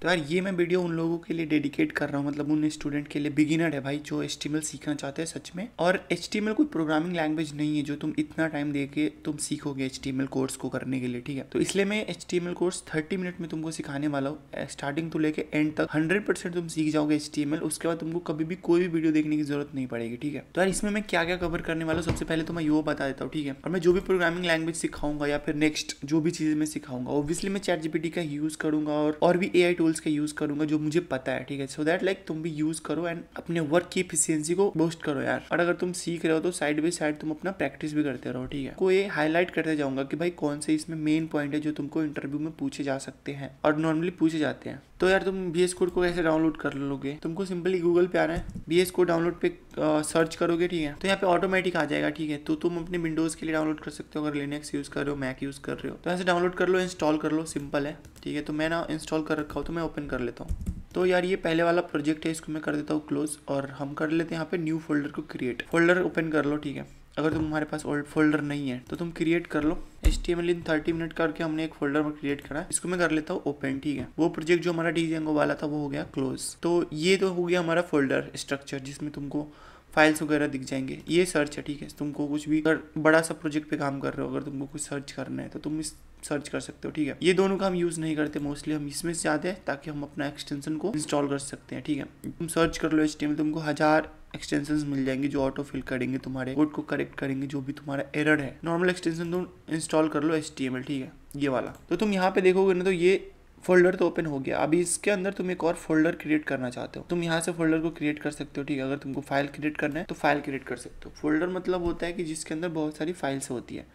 तो यार ये मैं वीडियो उन लोगों के लिए डेडिकेट कर रहा हूँ, मतलब उन स्टूडेंट के लिए, बिगिनर है भाई जो HTML सीखना चाहते हैं सच में। और HTML कोई प्रोग्रामिंग लैंग्वेज नहीं है जो तुम इतना टाइम दे के तुम सीखोगे HTML कोर्स को करने के लिए, ठीक है। तो इसलिए मैं HTML कोर्स 30 मिनट में तुमको सिखाने वाला हूँ, स्टार्टिंग तो लेके एंड तक 100% तुम सीख जाओगे HTML। उसके बाद तुमको कभी भी कोई भी वीडियो देखने की जरूरत नहीं पड़ेगी, ठीक है। तो यार इसमें मैं क्या क्या कवर करने वाला हूँ, सबसे पहले तो मैं यो बता देता हूँ, ठीक है। और मैं जो भी प्रोग्रामिंग लैंग्वेज सिखाऊंगा या फिर नेक्स्ट जो भी चीज़ें मैं सिखाऊंगा, ऑब्वियसली मैं ChatGPT का यूज़ करूंगा और भी AI टूल्स का यूज़ करूंगा जो मुझे पता है, ठीक है। सो दैट लाइक तुम भी यूज़ करो एंड अपने वर्क की एफिशिएंसी को बूस्ट करो यार। और अगर तुम सीख रहे हो तो साइड बाई साइड तुम अपना प्रैक्टिस भी करते रहो, ठीक है। को ये हाईलाइट करते जाऊंगा कि भाई कौन से इसमें मेन पॉइंट है जो तुमको इंटरव्यू में पूछे जा सकते हैं और नॉर्मली पूछे जाते हैं। तो यार तुम VS कोड को कैसे डाउनलोड कर लोगे, तुमको सिंपली गूगल पे आना है, VS कोड डाउनलोड पे सर्च करोगे, ठीक है। तो यहाँ पे ऑटोमेटिक आ जाएगा, ठीक है। तो तुम अपने विंडोज़ के लिए डाउनलोड कर सकते हो, अगर लिनक्स यूज़ कर रहे हो, मैक यूज़ कर रहे हो तो ऐसे डाउनलोड कर लो, इंस्टॉल कर लो, सिंपल है, ठीक है। तो मैं ना इंस्टॉल कर रखा हूँ, तो मैं ओपन कर लेता हूँ। तो यार ये पहले वाला प्रोजेक्ट है, इसको मैं कर देता हूँ क्लोज और हम कर लेते हैं यहाँ पे न्यू फोल्डर को क्रिएट। फोल्डर ओपन कर लो, ठीक है। अगर तुम्हारे पास ओल्ड फोल्डर नहीं है तो तुम क्रिएट कर लो। HTML इन 30 मिनट करके हमने एक फोल्डर में क्रिएट करा, इसको मैं कर लेता हूँ ओपन, ठीक है। वो प्रोजेक्ट जो हमारा Django वाला था वो हो गया क्लोज। तो ये तो हो गया हमारा फोल्डर स्ट्रक्चर जिसमें तुमको फाइल्स वगैरह दिख जाएंगे। ये सर्च है, ठीक है। तुमको कुछ भी अगर बड़ा सा प्रोजेक्ट पे काम कर रहे हो, अगर तुमको कुछ सर्च करना है तो तुम इस सर्च कर सकते हो, ठीक है। ये दोनों का हम यूज़ नहीं करते मोस्टली, हम इसमें से जाते हैं ताकि हम अपना एक्सटेंशन को इंस्टॉल कर सकते हैं, ठीक है। तुम सर्च कर लो HTML, तुमको 1000 एक्सटेंशंस मिल जाएंगे जो ऑटो फिल करेंगे, तुम्हारे कोड को करेक्ट करेंगे, जो भी तुम्हारा एरर है। नॉर्मल एक्सटेंशन तुम इंस्टॉल कर लो HTML, ठीक है, ये वाला। तो तुम यहाँ पे देखोगे ना तो ये फोल्डर तो ओपन हो गया। अभी इसके अंदर तुम एक और फोल्डर क्रिएट करना चाहते हो, तुम यहाँ से फोल्डर को क्रिएट कर सकते हो, ठीक है। अगर तुमको फाइल क्रिएट करना है तो फाइल क्रिएट कर सकते हो। फोल्डर मतलब होता है कि जिसके अंदर बहुत सारी फाइल्स होती है।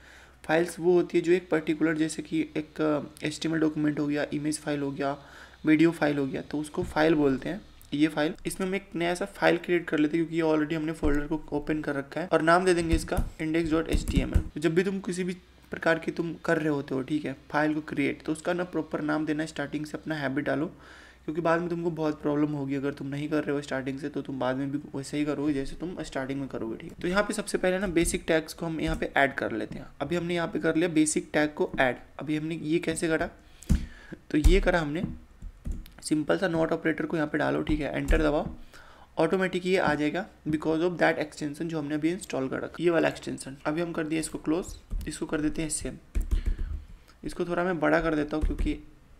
फाइल्स वो होती है जो एक पर्टिकुलर, जैसे कि एक HTML डॉक्यूमेंट हो गया, इमेज फाइल हो गया, वीडियो फाइल हो गया, तो उसको फाइल बोलते हैं। ये फाइल, इसमें हम एक नया सा फाइल क्रिएट कर लेते हैं क्योंकि ये ऑलरेडी हमने फोल्डर को ओपन कर रखा है और नाम दे देंगे इसका index.html। तो जब भी तुम किसी भी प्रकार की तुम कर रहे होते हो, ठीक है, फाइल को क्रिएट, तो उसका ना प्रॉपर नाम देना, स्टार्टिंग से अपना हैबिट डालो, क्योंकि बाद में तुमको बहुत प्रॉब्लम होगी अगर तुम नहीं कर रहे हो स्टार्टिंग से, तो तुम बाद में भी वैसे ही करोगे जैसे तुम स्टार्टिंग में करोगे, ठीक है। तो यहाँ पे सबसे पहले ना बेसिक टैग्स को हम यहाँ पे ऐड कर लेते हैं। अभी हमने यहाँ पे कर लिया बेसिक टैग को ऐड। अभी हमने ये कैसे करा, तो ये करा हमने, सिंपल सा नॉट ऑपरेटर को यहाँ पे डालो, ठीक है, एंटर दबाओ, ऑटोमेटिक ये आ जाएगा बिकॉज ऑफ दैट एक्सटेंशन जो हमने अभी इंस्टॉल कर रखा, ये वाला एक्सटेंशन। अभी हम कर दिए इसको क्लोज, इसको कर देते हैं सेम। इसको थोड़ा मैं बड़ा कर देता हूँ क्योंकि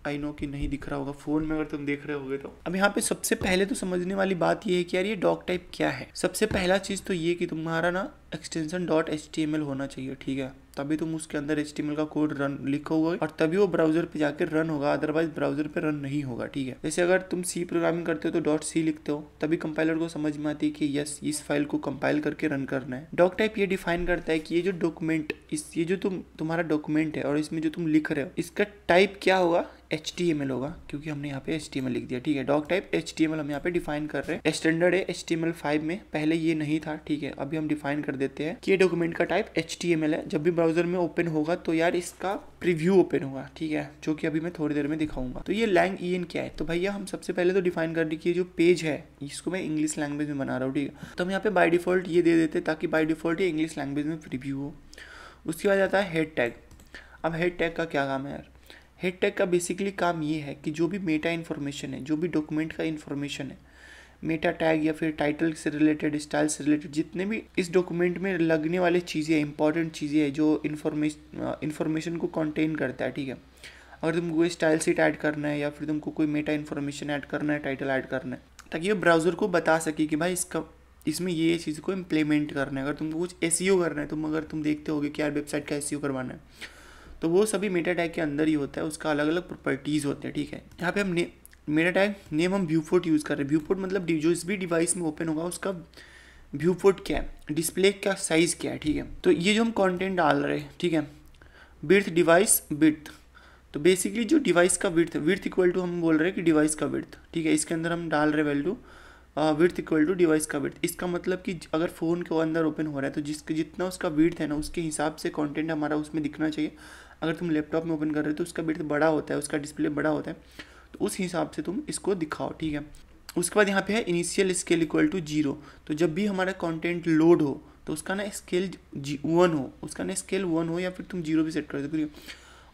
आई नो कि नहीं दिख रहा होगा फ़ोन में अगर तुम देख रहे होगे तो। अब यहाँ पे सबसे पहले तो समझने वाली बात ये है कि यार ये डॉक टाइप क्या है। सबसे पहला चीज़ तो ये कि तुम्हारा ना एक्सटेंशन .html होना चाहिए, ठीक है, तभी तुम उसके अंदर HTML का कोड रन लिखोगे और तभी वो ब्राउजर पे जाकर रन होगा, अदरवाइज ब्राउजर पे रन नहीं होगा, ठीक है। जैसे अगर तुम C प्रोग्रामिंग करते हो तो .c लिखते हो, तभी कंपाइलर को समझ में आती है कि यस इस फाइल को कंपाइल करके रन करना है। डॉक टाइप ये डिफाइन करता है कि ये जो डॉक्यूमेंट, ये जो तुम्हारा डॉक्यूमेंट है और इसमें जो तुम लिख रहे हो इसका टाइप क्या होगा, HTML होगा, क्योंकि हमने यहाँ पे HTML लिख दिया, ठीक है। डॉक टाइप HTML हम यहाँ पे डिफाइन कर रहे हैं, स्टैंडर्ड है HTML5 में, पहले ये नहीं था, ठीक है। अभी हम डिफाइन कर देते हैं कि ये डॉक्यूमेंट का टाइप HTML है। जब भी ब्राउजर में ओपन होगा तो यार इसका प्रीव्यू ओपन होगा, ठीक है, जो कि अभी मैं थोड़ी देर में दिखाऊंगा। तो ये lang क्या है, तो भैया हम सबसे पहले तो डिफाइन कर दी कि जो पेज है इसको मैं इंग्लिश लैंग्वेज में बना रहा हूँ, ठीक है। तो हम यहाँ पे बाय डिफॉल्ट ये दे देते ताकि बाय डिफॉल्ट ये इंग्लिश लैंग्वेज में प्रीव्यू हो। उसके बाद आता है हेड टैग। अब हेड टैग का क्या काम है यार, हेड टैग का बेसिकली काम ये है कि जो भी मेटा इन्फॉर्मेशन है, जो भी डॉक्यूमेंट का इन्फॉर्मेशन है, मेटा टैग या फिर टाइटल से रिलेटेड, स्टाइल से रिलेटेड, जितने भी इस डॉक्यूमेंट में लगने वाली चीज़ें, इंपॉर्टेंट चीज़ें हैं जो इन्फॉर्मेशन को कंटेन करता है, ठीक है। अगर तुमको कोई स्टाइल सीट ऐड करना है या फिर तुमको कोई मेटा इन्फॉर्मेशन ऐड करना है, टाइटल ऐड करना है, ताकि ये ब्राउज़र को बता सके कि भाई इसमें ये चीज़ को इम्प्लीमेंट करना है। अगर तुमको कुछ SEO करना है, अगर तुम देखते होगे कि यार वेबसाइट का SEO करवाना है, तो वो सभी मेटा टैग के अंदर ही होता है, उसका अलग अलग प्रॉपर्टीज़ होते हैं, ठीक है। यहाँ पे हम मेटा टैग नेम हम व्यूपोर्ट यूज़ कर रहे हैं। व्यूपोर्ट मतलब जो इस भी डिवाइस में ओपन होगा उसका व्यूपोर्ट क्या है, डिस्प्ले का साइज़ क्या है, ठीक है। तो ये जो हम कंटेंट डाल रहे हैं, ठीक है, विड्थ डिवाइस विड्थ, तो बेसिकली जो डिवाइस का विड्थ इक्वल टू हम बोल रहे हैं कि डिवाइस का विड्थ, ठीक है। इसके अंदर हम डाल रहे value width equal to device का विड्थ। इसका मतलब कि अगर फ़ोन के अंदर ओपन हो रहा है तो जितना उसका विड्थ है ना, उसके हिसाब से कंटेंट हमारा उसमें दिखना चाहिए। अगर तुम लैपटॉप में ओपन कर रहे हो तो उसका विड्थ बड़ा होता है, उसका डिस्प्ले बड़ा होता है, तो उस हिसाब से तुम इसको दिखाओ, ठीक है। उसके बाद यहाँ पे है इनिशियल स्केल इक्वल टू 0। तो जब भी हमारा कंटेंट लोड हो तो उसका ना स्केल 1 हो, उसका ना स्केल 1 हो या फिर तुम 0 भी सेट कर दो।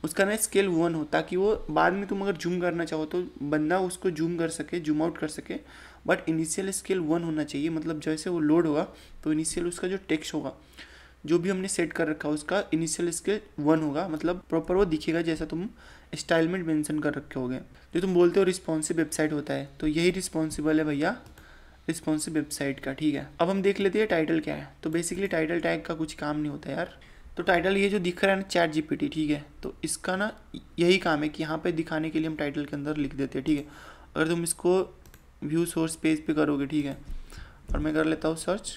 उसका ना स्केल 1 हो, ताकि वो बाद में तुम अगर जूम करना चाहो तो बंदा उसको जूम कर सके, जूम आउट कर सके। बट इनिशियल स्केल 1 होना चाहिए, मतलब जैसे वो लोड होगा तो इनिशियल उसका जो टेक्स्ट होगा, जो भी हमने सेट कर रखा है उसका इनिशियल स्केल 1 होगा, मतलब प्रॉपर वो दिखेगा जैसा तुम स्टाइल में मेंशन कर रखे होगे। जो तुम बोलते हो रिस्पॉन्सिव वेबसाइट होता है, तो यही रिस्पॉन्सिबल है भैया रिस्पॉन्सिव वेबसाइट का, ठीक है। अब हम देख लेते हैं टाइटल क्या है। तो बेसिकली टाइटल टैग का कुछ काम नहीं होता यार। तो टाइटल ये जो दिख रहा है ना चैट जीपीटी, ठीक है, तो इसका ना यही काम है कि यहाँ पे दिखाने के लिए हम टाइटल के अंदर लिख देते हैं, ठीक है। अगर तुम इसको व्यू सोर्स पेज पे करोगे, ठीक है, और मैं कर लेता हूँ सर्च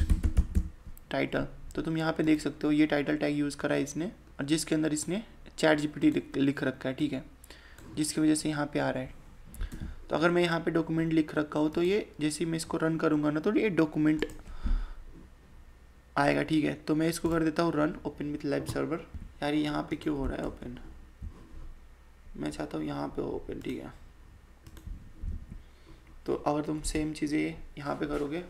टाइटल, तो तुम यहाँ पे देख सकते हो ये टाइटल टैग यूज़ करा है इसने, और जिसके अंदर इसने चैट जीपीटी लिख रखा है, ठीक है, जिसकी वजह से यहाँ पे आ रहा है। तो अगर मैं यहाँ पे डॉक्यूमेंट लिख रखा हूँ तो ये जैसे ही मैं इसको रन करूँगा ना तो ये डॉक्यूमेंट आएगा, ठीक है। तो मैं इसको कर देता हूँ run open with live server. यार यहाँ पे क्यों हो रहा है ओपन, मैं चाहता हूँ यहाँ पे ओपन, ठीक है। तो अगर तुम सेम चीज़ें यहाँ पे करोगे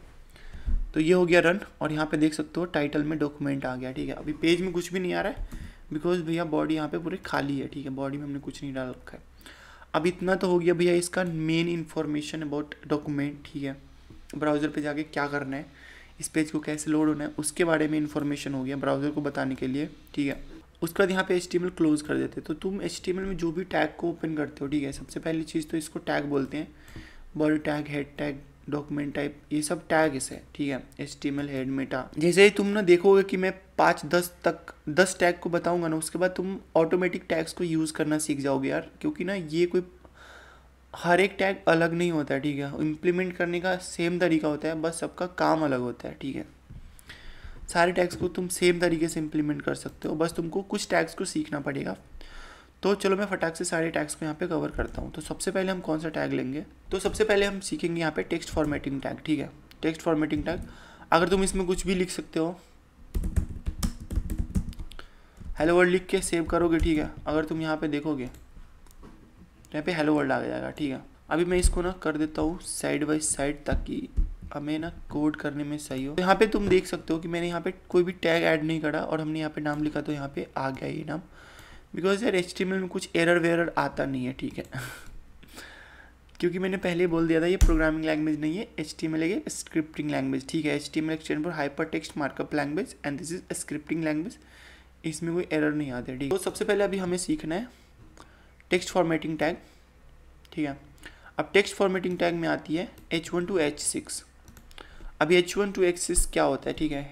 तो ये हो गया रन, और यहाँ पे देख सकते हो टाइटल में डॉक्यूमेंट आ गया, ठीक है। अभी पेज में कुछ भी नहीं आ रहा है बिकॉज भैया बॉडी यहाँ पे पूरी खाली है, ठीक है, बॉडी में हमने कुछ नहीं डाल रखा है। अब इतना तो हो गया भैया इसका मेन इन्फॉर्मेशन अबाउट डॉक्यूमेंट, ठीक है। ब्राउज़र पे जाके क्या करना है, इस पेज को कैसे लोड होना है, उसके बारे में इन्फॉर्मेशन हो गया ब्राउज़र को बताने के लिए, ठीक है। उसके बाद यहाँ पे HTML क्लोज कर देते। तो तुम HTML में जो भी टैग को ओपन करते हो, ठीक है, सबसे पहली चीज़ तो इसको टैग बोलते हैं, body tag, head tag, document type, ये सब टैग इसे, ठीक है। HTML हेड मेटा, जैसे ही तुम ना देखोगे कि मैं 5-10 टैग को बताऊंगा ना, उसके बाद तुम ऑटोमेटिक टैग्स को यूज़ करना सीख जाओगे यार, क्योंकि ना ये कोई हर एक टैग अलग नहीं होता है, ठीक है। इम्प्लीमेंट करने का सेम तरीका होता है, बस सबका काम अलग होता है, ठीक है। सारे टैग्स को तुम सेम तरीके से इम्प्लीमेंट कर सकते हो, बस तुमको कुछ टैग्स को सीखना पड़ेगा। तो चलो मैं फटाक से सारे टैग्स को यहाँ पे कवर करता हूँ। तो सबसे पहले हम कौन सा टैग लेंगे, तो सबसे पहले हम सीखेंगे यहाँ पे टेक्स्ट फॉर्मेटिंग टैग, ठीक है। टेक्स्ट फॉर्मेटिंग टैग, अगर तुम इसमें कुछ भी लिख सकते हो, हेलो वर्ल्ड लिख के सेव करोगे, ठीक है। अगर तुम यहाँ पे देखोगे यहाँ पे हेलो वर्ल्ड आ जाएगा, ठीक है। अभी मैं इसको ना कर देता हूँ साइड बाई साइड, ताकि हमें ना कोड करने में सही हो। तो यहाँ पे तुम देख सकते हो कि मैंने यहाँ पे कोई भी टैग ऐड नहीं करा, और हमने यहाँ पे नाम लिखा तो यहाँ पे आ गया ये नाम, बिकॉज यार HTML में कुछ एरर वेरर आता नहीं है, ठीक है। क्योंकि मैंने पहले बोल दिया था ये प्रोग्रामिंग लैंग्वेज नहीं है, HTML है स्क्रिप्टिंग लैंग्वेज, ठीक है। HTML stand for hyper text markup language and this is scripting language, इसमें कोई एरर नहीं आते, ठीक है। तो सबसे पहले अभी हमें सीखना है टेक्स्ट फॉर्मेटिंग टैग, ठीक है। अब टेक्स्ट फॉर्मेटिंग टैग में आती है H1 to H6। अभी H1 to H6 क्या होता है, ठीक है।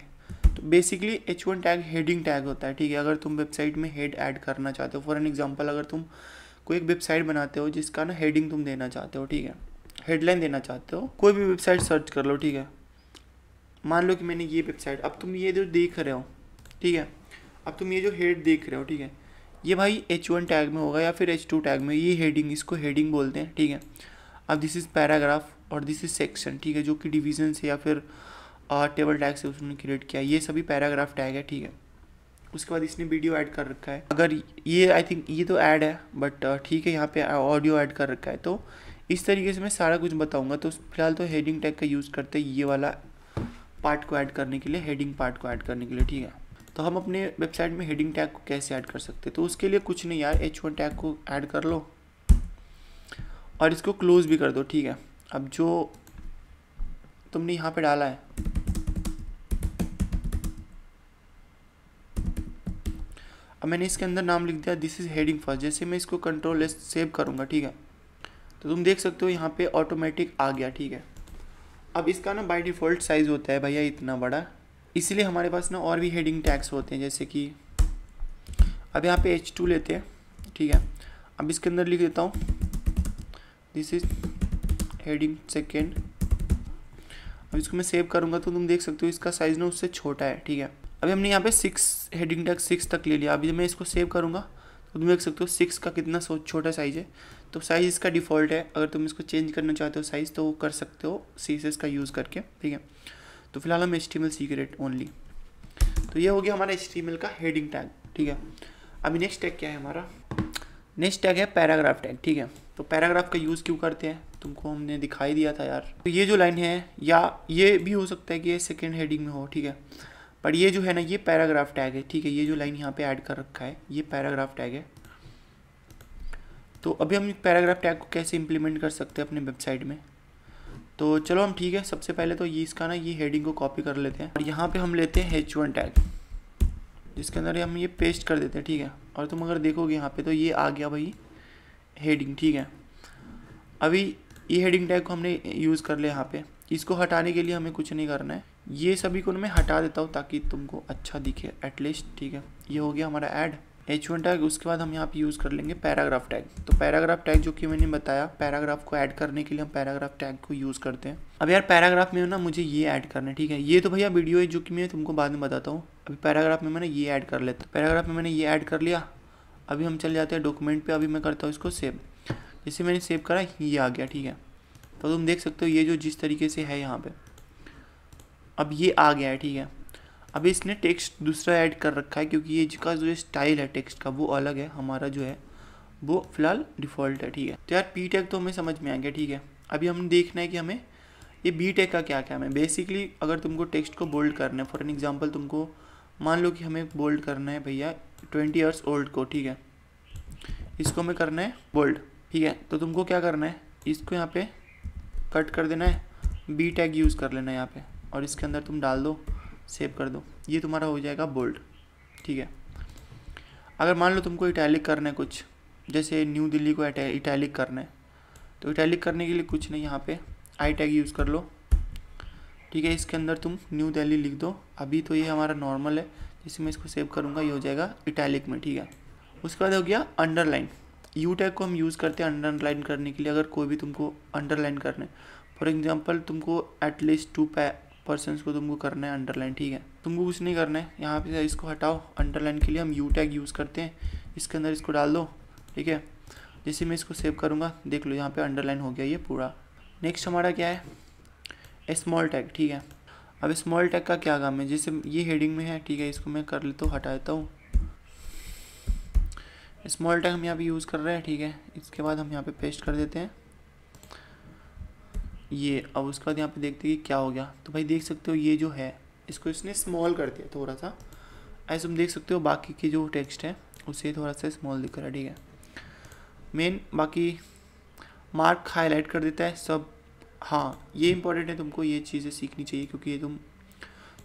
तो basically H1 tag heading tag होता है, ठीक है। अगर तुम वेबसाइट में हेड ऐड करना चाहते हो, फॉर एन एग्जांपल अगर तुम कोई एक वेबसाइट बनाते हो जिसका ना हेडिंग तुम देना चाहते हो, ठीक है, हेडलाइन देना चाहते हो, कोई भी वेबसाइट सर्च कर लो, ठीक है। मान लो कि मैंने ये वेबसाइट, अब तुम ये जो देख रहे हो, ठीक है, अब तुम ये जो हेड देख रहे हो, ठीक है, ये भाई H1 टैग में होगा या फिर H2 टैग में, ये हेडिंग, इसको हेडिंग बोलते हैं, ठीक है। अब दिस इज़ पैराग्राफ और दिस इज सेक्शन, ठीक है, जो कि डिवीजन से या फिर टेबल टैग से उसने क्रिएट किया, ये सभी पैराग्राफ टैग है, ठीक है। उसके बाद इसने वीडियो ऐड कर रखा है, अगर ये आई थिंक ये तो ऐड है, बट ठीक है, यहाँ पे ऑडियो ऐड कर रखा है। तो इस तरीके से मैं सारा कुछ बताऊँगा। तो फिलहाल तो हेडिंग टैग का यूज़ करते हैं ये वाला पार्ट को ऐड करने के लिए, हेडिंग पार्ट को ऐड करने के लिए, ठीक है। तो हम अपने वेबसाइट में हेडिंग टैग को कैसे ऐड कर सकते हैं, तो उसके लिए कुछ नहीं यार, H1 टैग को ऐड कर लो और इसको क्लोज भी कर दो, ठीक है। अब जो तुमने यहाँ पे डाला है, अब मैंने इसके अंदर नाम लिख दिया दिस इज हेडिंग फर्स्ट। जैसे मैं इसको कंट्रोल एस सेव करूँगा, ठीक है, तो तुम देख सकते हो यहाँ पे ऑटोमेटिक आ गया, ठीक है। अब इसका ना बाय डिफ़ॉल्ट साइज़ होता है भैया इतना बड़ा, इसलिए हमारे पास ना और भी हेडिंग टैग्स होते हैं, जैसे कि अब यहाँ पे H2 लेते हैं, ठीक है। अब इसके अंदर लिख देता हूँ दिस इज हेडिंग सेकेंड। अब इसको मैं सेव करूँगा तो तुम देख सकते हो इसका साइज़ ना उससे छोटा है, ठीक है। अभी हमने यहाँ पे 6 हेडिंग टैग 6 तक ले लिया। अभी मैं इसको सेव करूँगा तो तुम देख सकते हो 6 का कितना छोटा साइज़ है। तो साइज़ इसका डिफ़ॉल्ट है, अगर तुम इसको चेंज करना चाहते हो साइज़ तो वो कर सकते हो CSS का यूज़ करके, ठीक है। तो फिलहाल हम HTML सीक्रेट ओनली, तो ये हो गया हमारा HTML का हेडिंग टैग, ठीक है। अभी नेक्स्ट टैग क्या है हमारा, नेक्स्ट टैग है पैराग्राफ टैग, ठीक है। तो पैराग्राफ का यूज़ क्यों करते हैं तुमको हमने दिखाई दिया था यार। तो ये जो लाइन है, या ये भी हो सकता है कि ये सेकेंड हेडिंग में हो, ठीक है, पर ये जो है ना ये पैराग्राफ टैग है, ठीक है। ये जो लाइन यहाँ पे ऐड कर रखा है ये पैराग्राफ टैग है, तो अभी हम पैराग्राफ टैग को कैसे इम्प्लीमेंट कर सकते हैं अपने वेबसाइट में। तो चलो हम ठीक है, सबसे पहले तो ये इसका ना ये हेडिंग को कॉपी कर लेते हैं और यहाँ पे हम लेते हैं H1 टैग, जिसके अंदर हम ये पेस्ट कर देते हैं, ठीक है। और तुम अगर देखोगे यहाँ पे तो ये आ गया भाई हेडिंग, ठीक है। अभी ये हेडिंग टैग को हमने यूज़ कर लिया यहाँ पे। इसको हटाने के लिए हमें कुछ नहीं करना है, ये सभी को मैं हटा देता हूँ ताकि तुमको अच्छा दिखे एटलीस्ट, ठीक है। ये हो गया हमारा ऐड H1 टैग। उसके बाद हम यहाँ पे यूज़ कर लेंगे पैराग्राफ टैग। तो पैराग्राफ टैग जो कि मैंने बताया, पैराग्राफ को ऐड करने के लिए हम पैराग्राफ टैग को यूज़ करते हैं। अब यार पैराग्राफ में ना मुझे ये ऐड करना है, ठीक है। ये तो भैया वीडियो है जो कि मैं तुमको बाद में बताता हूँ। अभी पैराग्राफ में मैंने ये ऐड कर लेता हूँ। पैराग्राफ में मैंने ये ऐड कर लिया। अभी हम चल जाते हैं डॉक्यूमेंट पे। अभी मैं करता हूँ इसको सेव। जैसे मैंने सेव करा ये आ गया, ठीक है। तो तुम देख सकते हो ये जो जिस तरीके से है यहाँ पे अब ये आ गया है, ठीक है। अभी इसने टेक्स्ट दूसरा ऐड कर रखा है क्योंकि ये जिसका जो स्टाइल है टेक्स्ट का वो अलग है, हमारा जो है वो फिलहाल डिफ़ॉल्ट है, ठीक है। तो यार पी टैग तो हमें समझ में आ गया, ठीक है। अभी हम देखना है कि हमें ये बी टैग का क्या क्या है। बेसिकली अगर तुमको टेक्स्ट को बोल्ड करना है, फॉर एन एग्जांपल तुमको मान लो कि हमें बोल्ड करना है भैया 20 ईयर्स ओल्ड को, ठीक है। इसको हमें करना है बोल्ड, ठीक है। तो तुमको क्या करना है, इसको यहाँ पे कट कर देना है, बी टैग यूज़ कर लेना है यहाँ पे और इसके अंदर तुम डाल दो, सेव कर दो, ये तुम्हारा हो जाएगा बोल्ड, ठीक है। अगर मान लो तुमको इटैलिक करना है कुछ, जैसे न्यू दिल्ली को इटैलिक करना है, तो इटैलिक करने के लिए कुछ नहीं, यहाँ पे आई टैग यूज़ कर लो, ठीक है। इसके अंदर तुम न्यू दिल्ली लिख दो। अभी तो ये हमारा नॉर्मल है, जैसे मैं इसको सेव करूँगा ये हो जाएगा इटैलिक में, ठीक है। उसके बाद हो गया अंडरलाइन। यू टैग को हम यूज़ करते हैं अंडरलाइन करने के लिए। अगर कोई भी तुमको अंडरलाइन करना है, फॉर एग्जांपल तुमको एटलीस्ट 2 पर्सन्स को तुमको करना है अंडरलाइन, ठीक है। तुमको कुछ नहीं करना है, यहाँ पे इसको हटाओ। अंडरलाइन के लिए हम यू टैग यूज़ करते हैं, इसके अंदर इसको डाल दो, ठीक है। जैसे मैं इसको सेव करूँगा देख लो यहाँ पे अंडरलाइन हो गया ये पूरा। नेक्स्ट हमारा क्या है, स्मॉल टैग, ठीक है। अब स्मॉल टैग का क्या काम है, जैसे ये हेडिंग में है, ठीक है। इसको मैं कर लेता हूँ, हटा देता हूँ। स्मॉल टैग हम यहाँ पे यूज़ कर रहे हैं, ठीक है। इसके बाद हम यहाँ पे पेस्ट कर देते हैं ये। अब उसके बाद यहाँ पे देखते हैं कि क्या हो गया। तो भाई देख सकते हो ये जो है इसको इसने स्मॉल कर दिया थोड़ा सा, ऐसे तुम देख सकते हो। बाकी की जो टेक्स्ट है उसे थोड़ा सा स्मॉल दिख रहा है, ठीक है। मेन बाकी मार्क हाईलाइट कर देता है सब। हाँ ये इंपॉर्टेंट है, तुमको ये चीज़ें सीखनी चाहिए क्योंकि ये तुम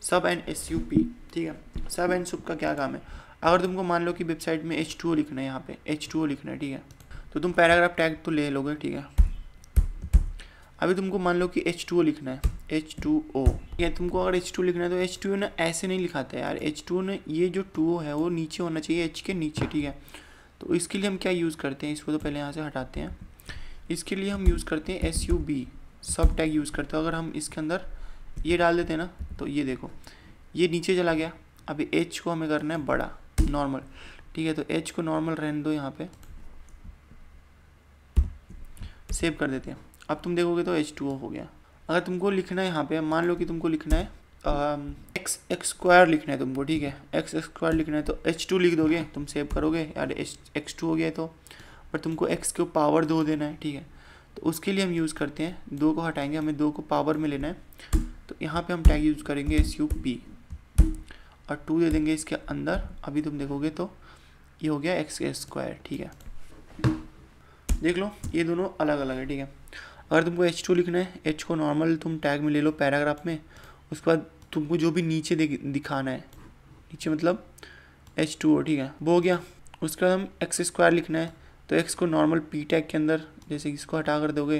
सब एंड SUP, ठीक है। सब एंड सुप का क्या काम है, अगर तुमको मान लो कि वेबसाइट में H2O लिखना है, यहाँ पे H2O लिखना है, ठीक है। तो तुम पैराग्राफ टैग तो ले लोगे, ठीक है। अभी तुमको मान लो कि H2O लिखना है, H2O, ठीक है। तुमको अगर H2 लिखना है तो H2O ना ऐसे नहीं लिखाता है यार। H2O ने ये जो 2O है वो नीचे होना चाहिए, H के नीचे, ठीक है। तो इसके लिए हम क्या यूज़ करते हैं, इसको तो पहले यहाँ से हटाते हैं। इसके लिए हम यूज़ करते हैं SUB, सब टैग यूज़ करते हैं। अगर हम इसके अंदर ये डाल देते हैं ना तो ये देखो ये नीचे चला गया। अभी H को हमें करना है बड़ा, नॉर्मल, ठीक है। तो H को नॉर्मल रहने दो, यहाँ पे सेव कर देते हैं। अब तुम देखोगे तो H2O हो गया। अगर तुमको लिखना है यहाँ पे, मान लो कि तुमको लिखना है x स्क्वायर लिखना है तुमको, ठीक है। x स्क्वायर लिखना है तो H2 लिख दोगे, तुम सेव करोगे यार x2 हो गया। तो पर तुमको x को पावर 2 देना है, ठीक है। तो उसके लिए हम यूज़ करते हैं 2 को हटाएंगे, हमें 2 को पावर में लेना है। तो यहाँ पे हम टैग यूज़ करेंगे SUP और 2 दे देंगे इसके अंदर। अभी तुम देखोगे तो ये हो गया x स्क्वायर, ठीक है। देख लो ये दोनों अलग अलग है, ठीक है। अगर तुमको H2 लिखना है, H को नॉर्मल तुम टैग में ले लो पैराग्राफ में। उसके बाद तुमको जो भी नीचे दिखाना है, नीचे मतलब H2O, ठीक है, वो हो गया। उसके बाद हम x स्क्वायर लिखना है तो x को नॉर्मल P टैग के अंदर, जैसे इसको हटा कर दोगे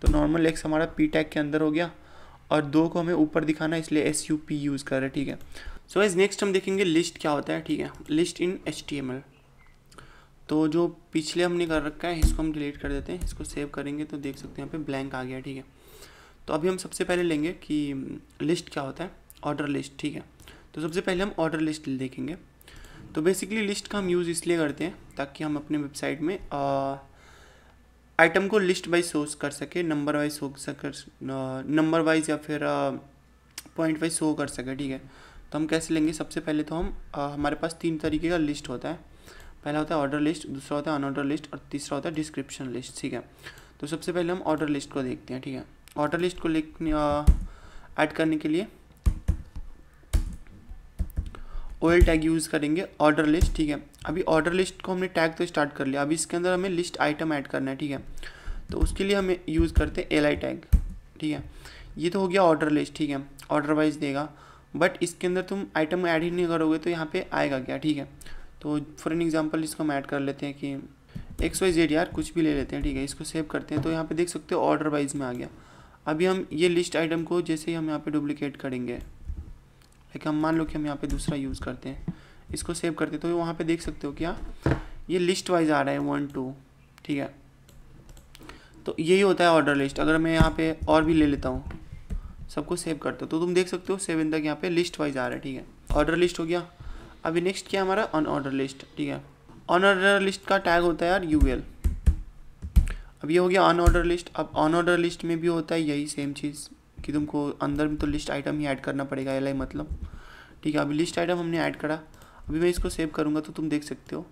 तो नॉर्मल x हमारा P टैग के अंदर हो गया। और 2 को हमें ऊपर दिखाना है इसलिए SUP यूज़ कर रहे हैं, ठीक है। सो गाइस नेक्स्ट हम देखेंगे लिस्ट क्या होता है, ठीक है। लिस्ट इन HTML। तो जो पिछले हमने कर रखा है इसको हम डिलीट कर देते हैं। इसको सेव करेंगे तो देख सकते हैं यहाँ पे ब्लैंक आ गया, ठीक है। तो अभी हम सबसे पहले लेंगे कि लिस्ट क्या होता है, ऑर्डर लिस्ट, ठीक है। तो सबसे पहले हम ऑर्डर लिस्ट देखेंगे। तो बेसिकली लिस्ट का हम यूज़ इसलिए करते हैं ताकि हम अपने वेबसाइट में आइटम को लिस्ट वाइज शो कर सके, नंबर वाइज शो कर, नंबर वाइज या फिर पॉइंट वाइज शो कर सके, ठीक है। तो हम कैसे लेंगे, सबसे पहले तो हम हमारे पास 3 तरीके का लिस्ट होता है। पहला होता है ऑर्डर लिस्ट, दूसरा होता है अनऑर्डर लिस्ट और तीसरा होता है डिस्क्रिप्शन लिस्ट, ठीक है। तो सबसे पहले हम ऑर्डर लिस्ट को देखते हैं, ठीक है। ऑर्डर लिस्ट को ऐड करने के लिए OL टैग यूज़ करेंगे ऑर्डर लिस्ट, ठीक है। अभी ऑर्डर लिस्ट को हमने टैग तो स्टार्ट कर लिया, अभी इसके अंदर हमें लिस्ट आइटम ऐड करना है, ठीक है। तो उसके लिए हमें यूज़ करते हैं LI टैग, ठीक है। ये तो हो गया ऑर्डर लिस्ट, ठीक है, ऑर्डर वाइज देगा, बट इसके अंदर तुम आइटम ऐड ही नहीं करोगे तो यहाँ पे आएगा क्या, ठीक है। तो फॉर एन एग्जांपल इसको हम ऐड कर लेते हैं कि XYZ, यार कुछ भी ले लेते हैं, ठीक है। इसको सेव करते हैं तो यहाँ पे देख सकते हो ऑर्डर वाइज में आ गया। अभी हम ये लिस्ट आइटम को जैसे ही हम यहाँ पे डुप्लीकेट करेंगे, लेकिन हम मान लो कि हम यहाँ पे दूसरा यूज़ करते हैं, इसको सेव करते हैं तो वहाँ पे देख सकते हो क्या, ये लिस्ट वाइज आ रहा है 1 2, ठीक है। तो यही होता है ऑर्डर लिस्ट। अगर मैं यहाँ पे और भी ले लेता हूँ, सबको सेव करते हो तो तुम देख सकते हो 7 तक यहाँ पे लिस्ट वाइज आ रहा है, ठीक है। ऑर्डर लिस्ट हो गया। अभी नेक्स्ट क्या हमारा अनऑर्डर लिस्ट, ठीक है। अनऑर्डर लिस्ट का टैग होता है यार UL। अब ये हो गया अनऑर्डर लिस्ट। अब अनऑर्डर लिस्ट में भी होता है यही सेम चीज़ कि तुमको अंदर में तो लिस्ट आइटम ही ऐड करना पड़ेगा, LI मतलब, ठीक है। अभी लिस्ट आइटम हमने ऐड करा, अभी मैं इसको सेव करूँगा तो तुम देख सकते हो